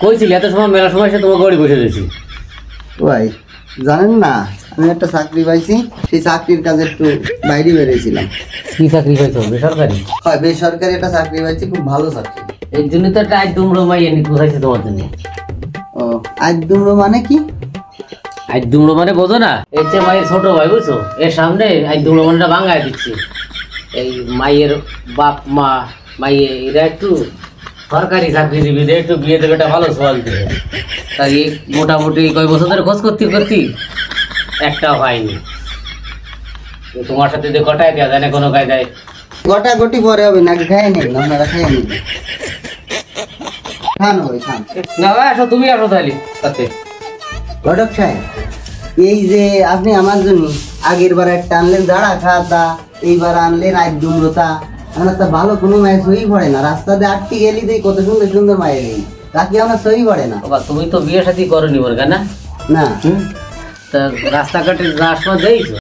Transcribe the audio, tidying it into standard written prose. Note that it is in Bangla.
কইছিলি এত সময় মেলার সময় সে তোমার গড়ি বসে রয়েছি। ভাই জানেন না, আমি একটা চাকরি পাইছি, সেই চাকরির কাজে একটু বাইরে বেরিয়েছিলাম। কি চাকরি পাইছো? বেসরকারি? হয়, বেসরকারি একটা চাকরি পাইছি, খুব ভালো চাকরি। এর জন্য তো একটা আজ দুমড়ো মাই এনে কোথাইছে তোমার জন্য। ও, আজ দুমড়ো মানে কি? আজ দুমড়ো মানে বোঝো না? এর চেয়ে মায়ের ছোট ভাই বুঝছো, এর সামনে আজ দুমড়ো মানেটা ভাঙায় দিচ্ছে। এই মায়ের বাপ মা মাইয়ে এরা একটু সরকারি চাকরিজীবী, একটু বিয়ে দেবে একটা ভালো সওয়াল দেবে। তাই মোটামুটি কয় বছর ধরে খোঁজ করতে একটাও হয়নি। তোমার সাথে যে কটায় দেওয়া যায় না কোনো কায়দায়। গটাগটি পরে হবে নাকি? খাই নেই আপনারা, খাই নেই, খান ভাই খান। না ভাই আসো, তুমি আসো তাহলে সাথে। ঘটক সাহেব, এই যে আপনি আমার জন্য আগের বার একটা আনলেন জাড়া খাতা, এইবার আনলেন আজ দুমড়োতা। আমার তো ভালো কোনো মায়ের সই পড়ে না। রাস্তাতে আটটি গেলি দেই কত সুন্দর সুন্দর মায়ের এই তাকে আমার সই পড়ে না। বাবা তুমি তো বিয়ে সাথে করনি বলকা না? না, তা রাস্তাঘাটে যাওয়ার সময় দেখছো